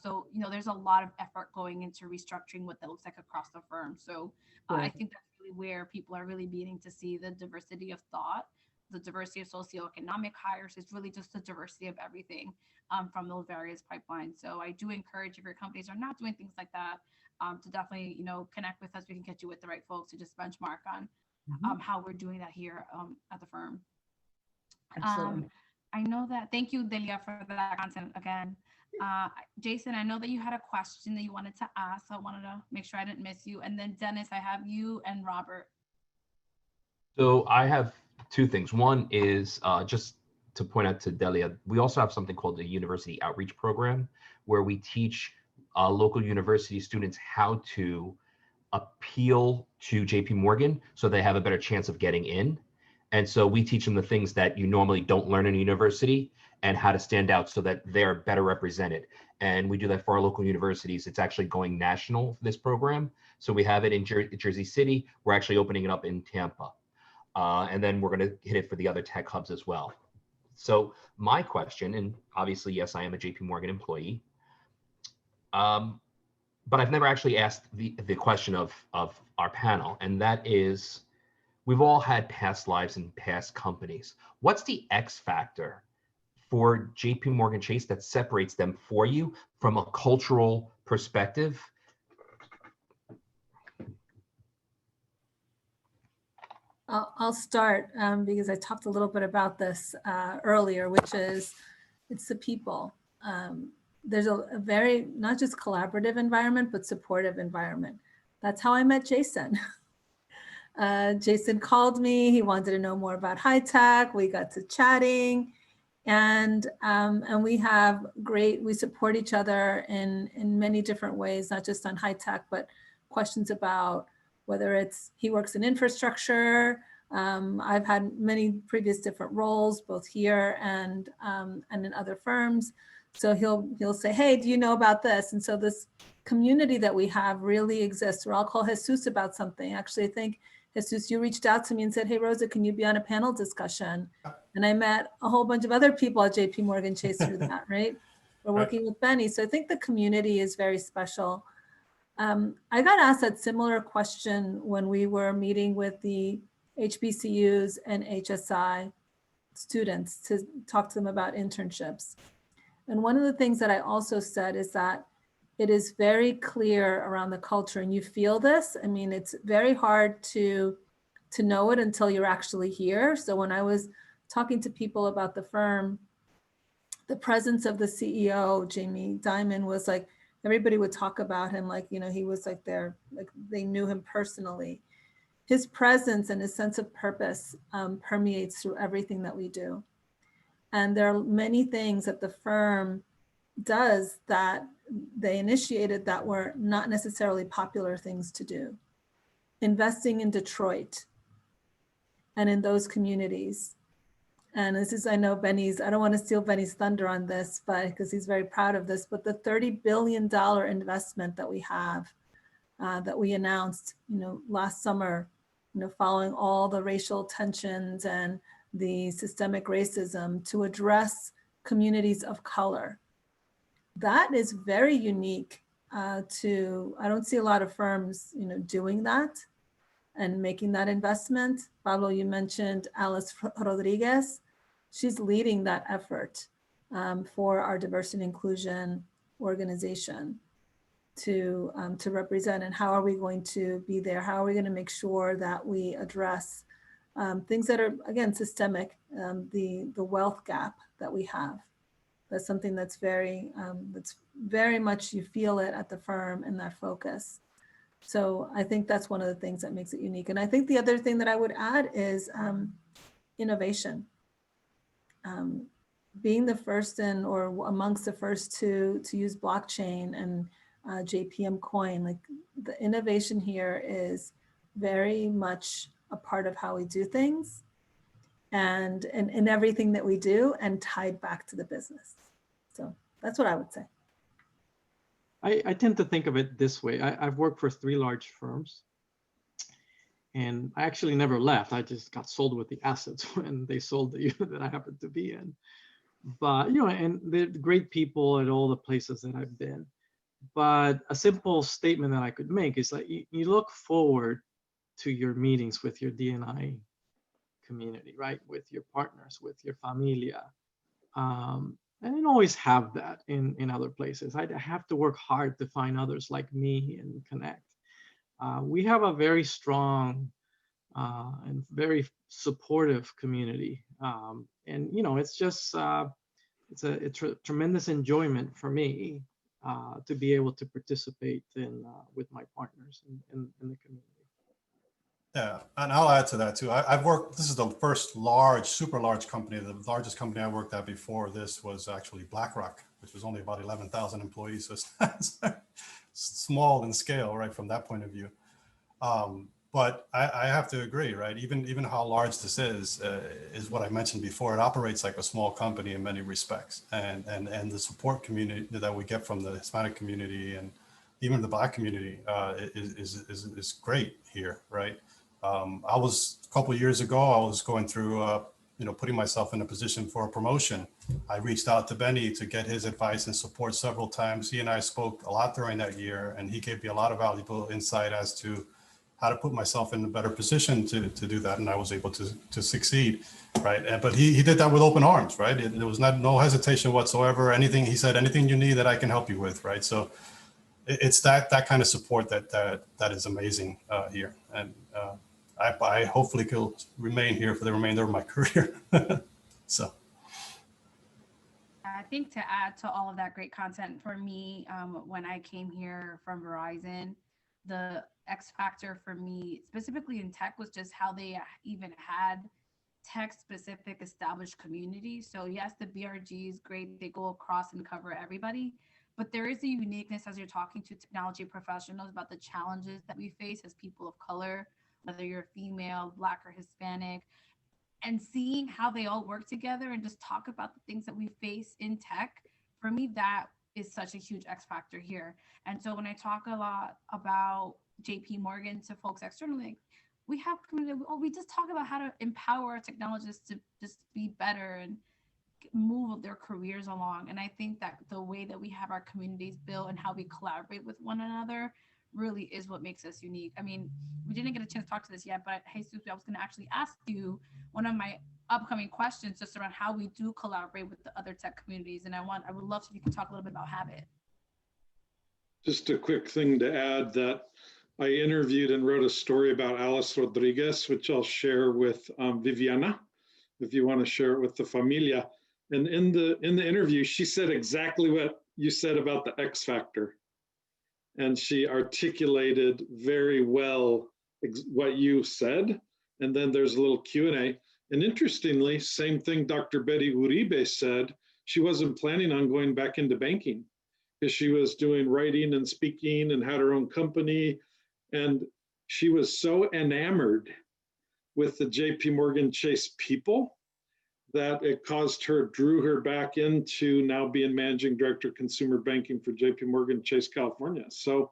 So, there's a lot of effort going into restructuring what that looks like across the firm. So I think that's really where people are really beginning to see the diversity of thought the diversity of socioeconomic hires. It's really just the diversity of everything from those various pipelines. So I do encourage, if your companies are not doing things like that, to definitely, connect with us. We can get you with the right folks to just benchmark on how we're doing that here at the firm. Absolutely. I know that, thank you, Delia, for that content again. Jason, I know that you had a question that you wanted to ask, so I wanted to make sure I didn't miss you. And then Dennis, I have you and Robert. So I have two things. One is just to point out to Delia, we also have something called the University Outreach Program, where we teach local university students how to appeal to JPMorgan so they have a better chance of getting in. And so we teach them the things that you normally don't learn in a university and how to stand out so that they're better represented. And we do that for our local universities. It's actually going national for this program. So we have it in Jersey City. We're actually opening it up in Tampa. And then we're going to hit it for the other tech hubs as well. So my question, and obviously, yes, I am a JPMorgan employee, but I've never actually asked the question of our panel, and that is, we've all had past lives in past companies. What's the X factor for JPMorgan Chase that separates them for you from a cultural perspective? I'll start because I talked a little bit about this earlier, which is it's the people. There's a very, not just collaborative environment, but supportive environment. That's how I met Jason. Jason called me. He wanted to know more about high tech. We got to chatting, and we support each other in many different ways, not just on high tech, but questions about whether it's he works in infrastructure. I've had many previous different roles, both here and in other firms. So he'll say, hey, do you know about this? And so this community that we have really exists, or I'll call Jesus about something. Actually, I think, Jesus, you reached out to me and said, hey, Rosa, can you be on a panel discussion? And I met a whole bunch of other people at JPMorgan Chase through that, right? We're working with Benny. So I think the community is very special. I got asked that similar question when we were meeting with the HBCUs and HSI students to talk to them about internships. And one of the things that I also said is that it is very clear around the culture, and you feel this. I mean, it's very hard to know it until you're actually here. So when I was talking to people about the firm, the presence of the CEO, Jamie Dimon, was like, everybody would talk about him like, he was like they knew him personally. His presence and his sense of purpose permeates through everything that we do. And there are many things that the firm does that they initiated that were not necessarily popular things to do. Investing in Detroit and in those communities. And this is, I know Benny's, I don't want to steal Benny's thunder on this, but because he's very proud of this, but the $30 billion investment that we have, that we announced, last summer, following all the racial tensions and the systemic racism to address communities of color. That is very unique I don't see a lot of firms, doing that and making that investment. Pablo, you mentioned Alice Rodriguez. She's leading that effort for our diversity and inclusion organization to represent, and how are we going to be there? How are we going to make sure that we address things that are, again, systemic, the wealth gap that we have. That's something that's very much, you feel it at the firm and that focus. So I think that's one of the things that makes it unique. And I think the other thing that I would add is innovation. Being the first or amongst the first to use blockchain and JPM coin, like the innovation here is very much a part of how we do things and in everything that we do, and tied back to the business. So that's what I would say. I tend to think of it this way. I've worked for 3 large firms, and I actually never left. I just got sold with the assets when they sold the unit that I happened to be in. But, and they're great people at all the places that I've been. But a simple statement that I could make is like, you look forward to your meetings with your D&I community, right? With your partners, with your familia. I didn't always have that in other places. I have to work hard to find others like me and connect. We have a very strong and very supportive community. And, you know, it's just, it's a tremendous enjoyment for me to be able to participate in with my partners in the community. Yeah, and I'll add to that too. I've worked, this is the first large, super large company. The largest company I worked at before this was actually BlackRock, which was only about 11,000 employees. So it's small in scale, right, from that point of view. But I have to agree, right? Even how large this is what I mentioned before. It operates like a small company in many respects. And the support community that we get from the Hispanic community and even the Black community is great here, right? I was a couple of years ago, I was going through, putting myself in a position for a promotion. I reached out to Benny to get his advice and support several times. He and I spoke a lot during that year, and he gave me a lot of valuable insight as to how to put myself in a better position to do that. And I was able to succeed, right? But he did that with open arms, right? There was no hesitation whatsoever. He said, anything you need that I can help you with, right? So it's that kind of support that is amazing here. And I hopefully could remain here for the remainder of my career. So. I think to add to all of that great content for me, when I came here from Verizon, the X factor for me, specifically in tech, was just how they even had tech-specific established communities. So yes, the BRG is great. They go across and cover everybody. But there is a uniqueness as you're talking to technology professionals about the challenges that we face as people of color, whether you're female, Black, or Hispanic, and seeing how they all work together and just talk about the things that we face in tech. For me, that is such a huge X factor here. And so when I talk a lot about JPMorgan to folks externally, we have community, we just talk about how to empower our technologists to just be better and move their careers along. And I think that the way that we have our communities built and how we collaborate with one another really is what makes us unique. I mean, we didn't get a chance to talk to this yet, but hey, Susie, I was going to actually ask you one of my upcoming questions just around how we do collaborate with the other tech communities. And I would love if you could talk a little bit about Habit. Just a quick thing to add that I interviewed and wrote a story about Alice Rodriguez, which I'll share with Viviana, if you want to share it with the familia. And in the interview, she said exactly what you said about the X factor. And she articulated very well what you said. And then there's a little Q&A. And interestingly, same thing Dr. Betty Uribe said, she wasn't planning on going back into banking because she was doing writing and speaking and had her own company. And she was so enamored with the JPMorgan Chase people that it drew her back into now being managing director of consumer banking for JPMorgan Chase, California. So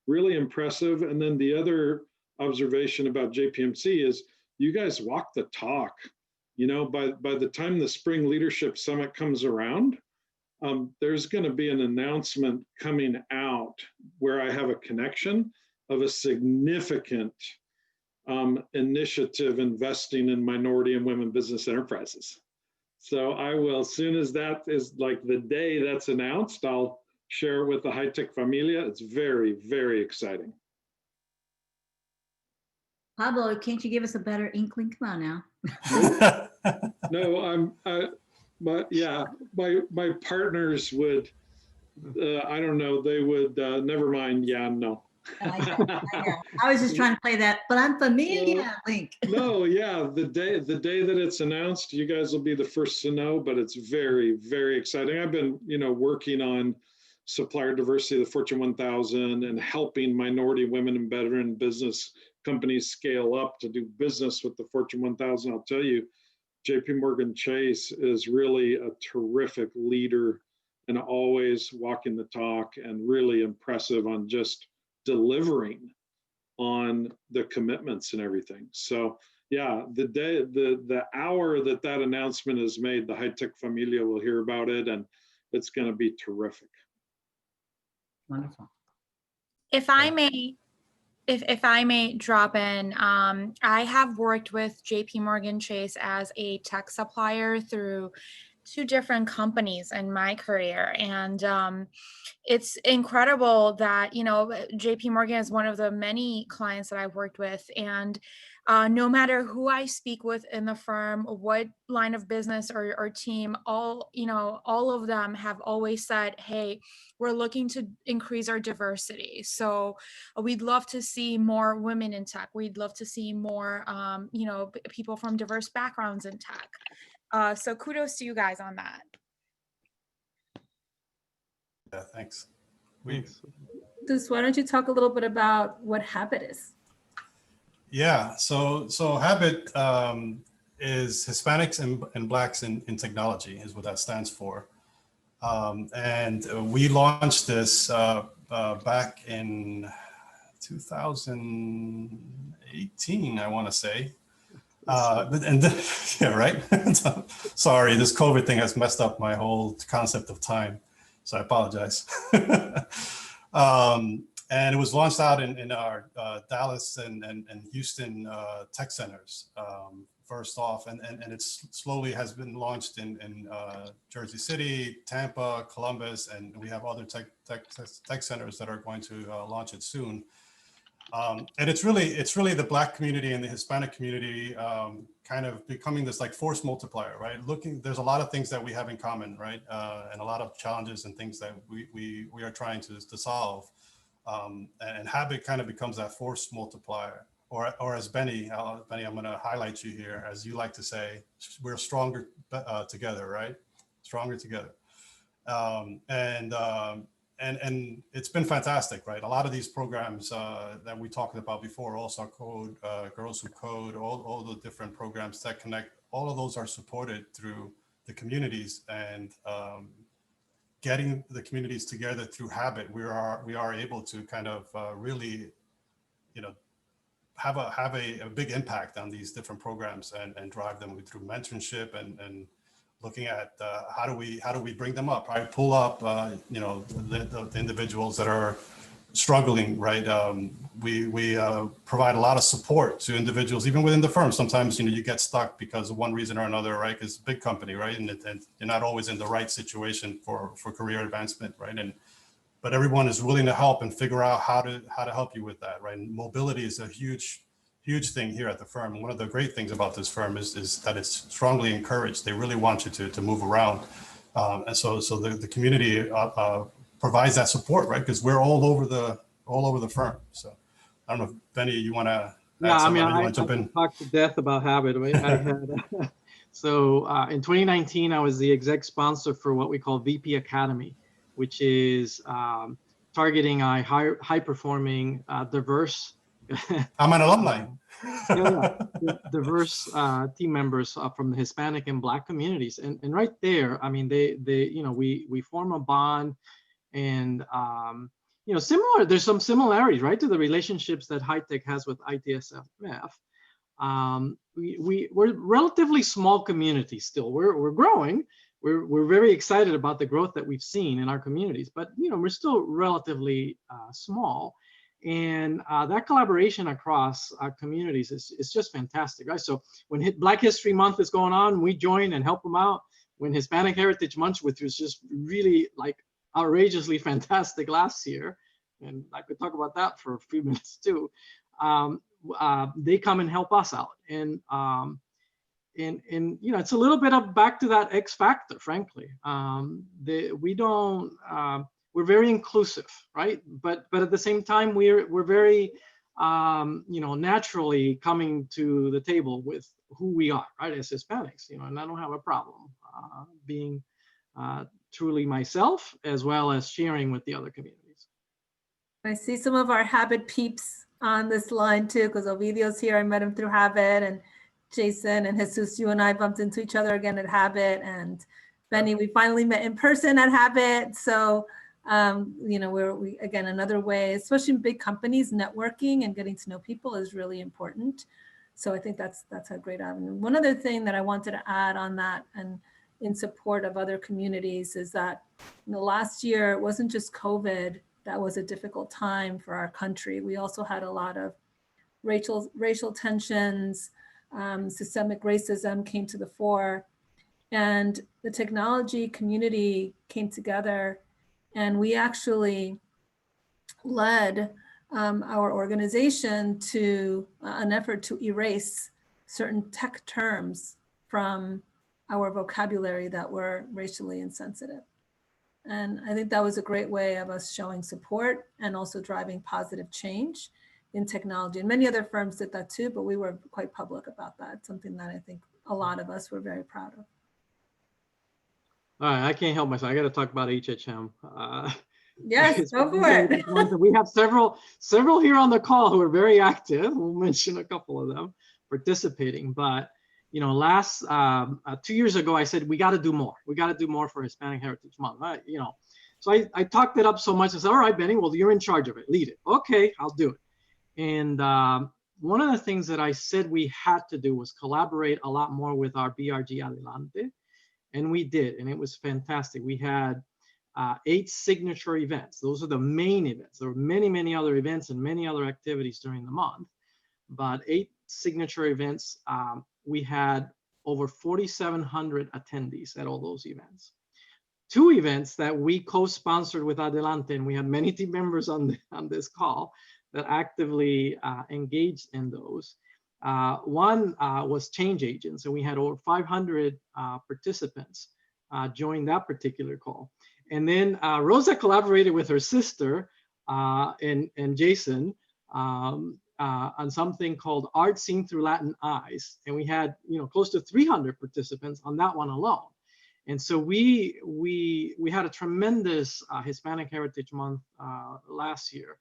really impressive. And then the other observation about JPMC is you guys walk the talk. You know, by the time the Spring Leadership Summit comes around, there's going to be an announcement coming out where I have a connection of a significant initiative investing in minority and women business enterprises. So I will, as soon as that is like the day that's announced, I'll share it with the high-tech familia. It's very, very exciting. Pablo, can't you give us a better inkling? Come on now. No, my partners would, I don't know, they would, never mind. Yeah, no. I know. I was just trying to play that, but I'm familiar link. No, yeah, the day that it's announced, you guys will be the first to know, but it's very, very exciting. I've been, working on supplier diversity of the Fortune 1000 and helping minority, women, and veteran business companies scale up to do business with the Fortune 1000. I'll tell you, JPMorgan Chase is really a terrific leader and always walking the talk and really impressive on just delivering on the commitments and everything. So yeah, the hour that announcement is made, the high-tech familia will hear about it, and it's going to be terrific. Wonderful. If I may, if I may drop in, I have worked with JPMorgan Chase as a tech supplier through 2 different companies in my career. And it's incredible that, you know, JPMorgan is one of the many clients that I've worked with. And no matter who I speak with in the firm, what line of business or team, all, you know, all of them have always said, hey, we're looking to increase our diversity. So we'd love to see more women in tech. We'd love to see more, you know, people from diverse backgrounds in tech. So kudos to you guys on that. Yeah, thanks. Just why don't you talk a little bit about what Habit is? Yeah, so Habit is Hispanics and Blacks in technology is what that stands for. And we launched this back in 2018, I want to say. Yeah, right. Sorry, this COVID thing has messed up my whole concept of time, so I apologize. And it was launched out in our Dallas and Houston tech centers first off, and it slowly has been launched in Jersey City, Tampa, Columbus, and we have other tech centers that are going to launch it soon. And it's really the Black community and the Hispanic community kind of becoming this like force multiplier, right? There's a lot of things that we have in common, right? And a lot of challenges and things that we are trying to solve. And Habit kind of becomes that force multiplier, or as Benny, I'm going to highlight you here, as you like to say, we're stronger together, right? Stronger together. And it's been fantastic, right? A lot of these programs that we talked about before, also Code, Girls Who Code, all the different programs that connect, all of those are supported through the communities, and getting the communities together through Habit, we are able to kind of really, you know, have a big impact on these different programs and drive them through mentorship and looking at how do we bring them up, right? Pull up, you know, the individuals that are struggling, right? We provide a lot of support to individuals, even within the firm. Sometimes, you know, you get stuck because of one reason or another, right? Because big company, right? And you're not always in the right situation for career advancement, right? But everyone is willing to help and figure out how to help you with that, right? And mobility is a huge thing here at the firm. And one of the great things about this firm is that it's strongly encouraged. They really want you to move around. And so the community provides that support, right? Because we're all over the firm. So I don't know if Benny, you want to Yeah, I mean, I talked to death about Habit. I had, so in 2019, I was the exec sponsor for what we call VP Academy, which is targeting high performing, diverse. I'm an alumni. Diverse team members from the Hispanic and Black communities, and right there, I mean, they you know, we form a bond, and you know, there's some similarities, right, to the relationships that high tech has with ITSMF. We're relatively small community still. We're growing. We're very excited about the growth that we've seen in our communities, but you know, we're still relatively small. And that collaboration across our communities is just fantastic, right? So when Black History Month is going on, we join and help them out. When Hispanic Heritage Month, which was just really like outrageously fantastic last year, and I could talk about that for a few minutes too, they come and help us out. And you know, it's a little bit of back to that X factor, frankly. We're very inclusive, right? But at the same time, we're very, you know, naturally coming to the table with who we are, right, as Hispanics, you know, and I don't have a problem being truly myself, as well as sharing with the other communities. I see some of our Habit peeps on this line too, because Ovidio's here. I met him through Habit, and Jason and Jesus, you and I bumped into each other again at Habit, and Benny, we finally met in person at Habit. So you know, we again, another way, especially in big companies, networking and getting to know people is really important. So I think that's a great avenue. One other thing that I wanted to add on that, and in support of other communities, is that, you know, last year it wasn't just COVID that was a difficult time for our country. We also had a lot of racial tensions, systemic racism came to the fore, and the technology community came together, and we actually led our organization to an effort to erase certain tech terms from our vocabulary that were racially insensitive. And I think that was a great way of us showing support and also driving positive change in technology. And many other firms did that too, but we were quite public about that. Something that I think a lot of us were very proud of. All right, I can't help myself. I got to talk about HHM. Yes, go for it. We have several here on the call who are very active. We'll mention a couple of them participating. But you know, last 2 years ago, I said we got to do more. We got to do more for Hispanic Heritage Month. You know, so I talked it up so much. I said, all right, Benny, well, you're in charge of it. Lead it. Okay, I'll do it. And one of the things that I said we had to do was collaborate a lot more with our BRG Adelante. And we did, and it was fantastic. We had 8 signature events. Those are the main events. There were many, many other events and many other activities during the month, but 8 signature events. We had over 4,700 attendees at all those events. 2 events that we co-sponsored with Adelante, and we had many team members on this call that actively engaged in those. One was change agents, and we had over 500 participants join that particular call. And then Rosa collaborated with her sister and Jason on something called Art Seen Through Latin Eyes, and we had close to 300 participants on that one alone. And so we had a tremendous Hispanic Heritage Month last year.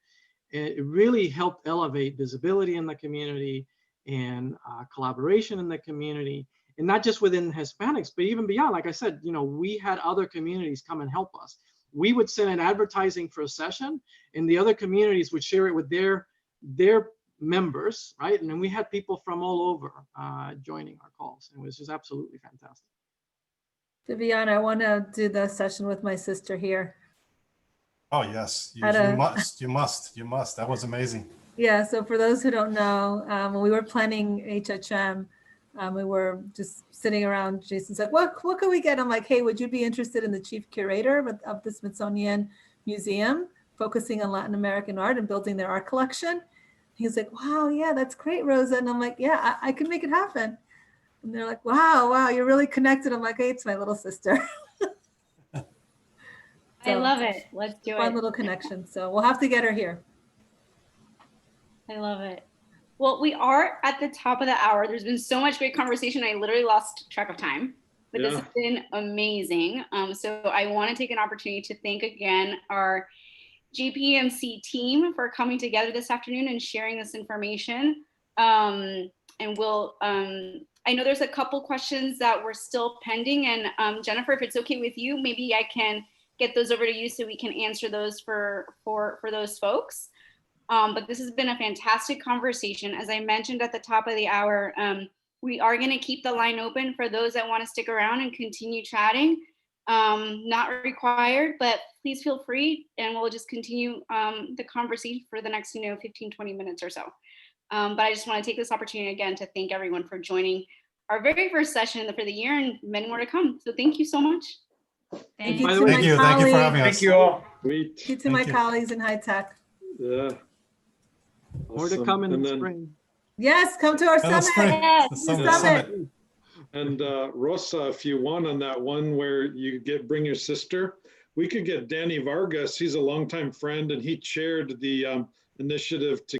It really helped elevate visibility in the community and collaboration in the community, and not just within Hispanics, but even beyond. Like I said, we had other communities come and help us. We would send an advertising for a session, and the other communities would share it with their members, right? And then we had people from all over joining our calls. It was just absolutely fantastic. Viviana, I want to do the session with my sister here. Oh, yes, you must. That was amazing. Yeah, so for those who don't know, when we were planning HHM, we were just sitting around. Jason's like, what can we get? I'm like, hey, would you be interested in the chief curator of the Smithsonian Museum, focusing on Latin American art and building their art collection? He's like, wow, yeah, that's great, Rosa. And I'm like, yeah, I can make it happen. And they're like, wow, you're really connected. I'm like, hey, it's my little sister. I love it. Let's do it. Fun little connection. So we'll have to get her here. I love it. Well, we are at the top of the hour. There's been so much great conversation. I literally lost track of time, but This has been amazing. So I want to take an opportunity to thank again our JPMC team for coming together this afternoon and sharing this information. And I know there's a couple questions that were still pending, and Jennifer, if it's okay with you, maybe I can get those over to you so we can answer those for those folks. But this has been a fantastic conversation. As I mentioned at the top of the hour, we are going to keep the line open for those that want to stick around and continue chatting. Not required, but please feel free, and we'll just continue the conversation for the next 15, 20 minutes or so. But I just want to take this opportunity again to thank everyone for joining our very first session for the year, and many more to come. So thank you so much. Thank you. Thank you for having us. Thank you all. Thank you to my colleagues in high tech. Yeah. More to come in the spring. Yes, come to our summit. The summit. And Rosa, if you want on that one where you bring your sister, we could get Danny Vargas. He's a longtime friend, and he chaired the initiative to